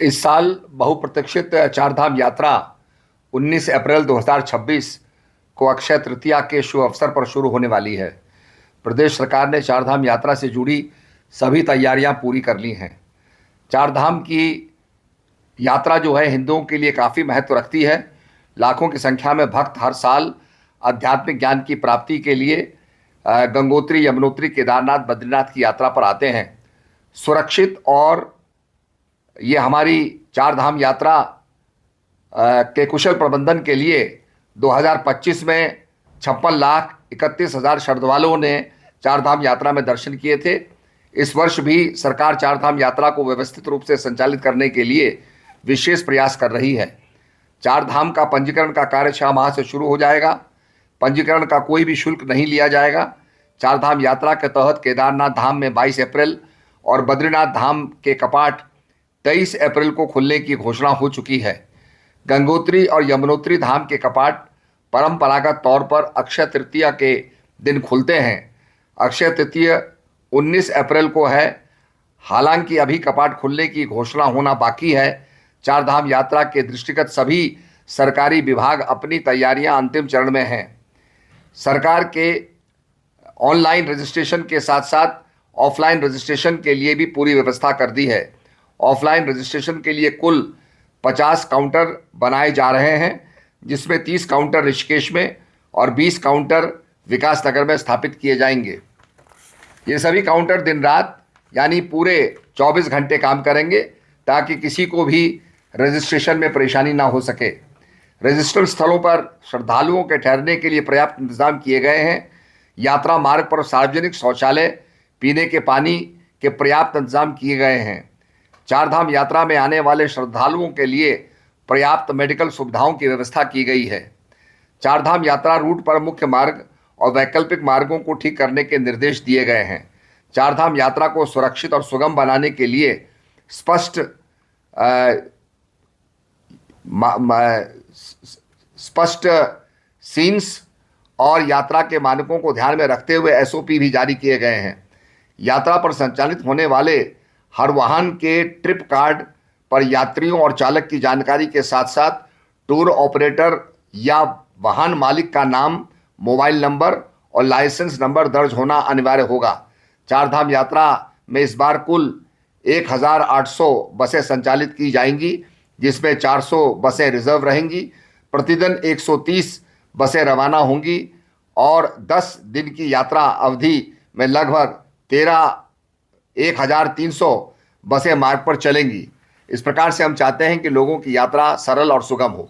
इस साल बहुप्रतीक्षित चारधाम यात्रा 19 अप्रैल 2026 को अक्षय तृतीया के शुभ अवसर पर शुरू होने वाली है। प्रदेश सरकार ने चारधाम यात्रा से जुड़ी सभी तैयारियां पूरी कर ली हैं। चारधाम की यात्रा जो है हिंदुओं के लिए काफ़ी महत्व रखती है। लाखों की संख्या में भक्त हर साल आध्यात्मिक ज्ञान की प्राप्ति के लिए गंगोत्री, यमुनोत्री, केदारनाथ, बद्रीनाथ की यात्रा पर आते हैं। सुरक्षित और ये हमारी चारधाम यात्रा के कुशल प्रबंधन के लिए 2025 में 56,31,000 श्रद्धालुओं ने चारधाम यात्रा में दर्शन किए थे। इस वर्ष भी सरकार चारधाम यात्रा को व्यवस्थित रूप से संचालित करने के लिए विशेष प्रयास कर रही है। चारधाम का पंजीकरण का कार्य 6 माह से शुरू हो जाएगा। पंजीकरण का कोई भी शुल्क नहीं लिया जाएगा। चारधाम यात्रा के तहत केदारनाथ धाम में 22 अप्रैल और बद्रीनाथ धाम के कपाट 23 अप्रैल को खुलने की घोषणा हो चुकी है। गंगोत्री और यमुनोत्री धाम के कपाट परंपरागत तौर पर अक्षय तृतीया के दिन खुलते हैं। अक्षय तृतीया 19 अप्रैल को है। हालांकि अभी कपाट खुलने की घोषणा होना बाकी है। चारधाम यात्रा के दृष्टिगत सभी सरकारी विभाग अपनी तैयारियां अंतिम चरण में हैं। सरकार के ऑनलाइन रजिस्ट्रेशन के साथ साथ ऑफलाइन रजिस्ट्रेशन के लिए भी पूरी व्यवस्था कर दी है। ऑफलाइन रजिस्ट्रेशन के लिए कुल 50 काउंटर बनाए जा रहे हैं, जिसमें 30 काउंटर ऋषिकेश में और 20 काउंटर विकास नगर में स्थापित किए जाएंगे। ये सभी काउंटर दिन रात यानी पूरे 24 घंटे काम करेंगे ताकि किसी को भी रजिस्ट्रेशन में परेशानी ना हो सके। रजिस्टर स्थलों पर श्रद्धालुओं के ठहरने के लिए पर्याप्त इंतजाम किए गए हैं। यात्रा मार्ग पर सार्वजनिक शौचालय, पीने के पानी के पर्याप्त इंतजाम किए गए हैं। चारधाम यात्रा में आने वाले श्रद्धालुओं के लिए पर्याप्त मेडिकल सुविधाओं की व्यवस्था की गई है। चारधाम यात्रा रूट पर मुख्य मार्ग और वैकल्पिक मार्गों को ठीक करने के निर्देश दिए गए हैं। चारधाम यात्रा को सुरक्षित और सुगम बनाने के लिए स्पष्ट सीन्स और यात्रा के मानकों को ध्यान में रखते हुए एसओपी भी जारी किए गए हैं। यात्रा पर संचालित होने वाले हर वाहन के ट्रिप कार्ड पर यात्रियों और चालक की जानकारी के साथ साथ टूर ऑपरेटर या वाहन मालिक का नाम, मोबाइल नंबर और लाइसेंस नंबर दर्ज होना अनिवार्य होगा। चारधाम यात्रा में इस बार कुल 1,800 बसें संचालित की जाएंगी, जिसमें 400 बसें रिजर्व रहेंगी। प्रतिदिन 130 बसें रवाना होंगी और 10 दिन की यात्रा अवधि में लगभग 1,300 बसें मार्ग पर चलेंगी। इस प्रकार से हम चाहते हैं कि लोगों की यात्रा सरल और सुगम हो।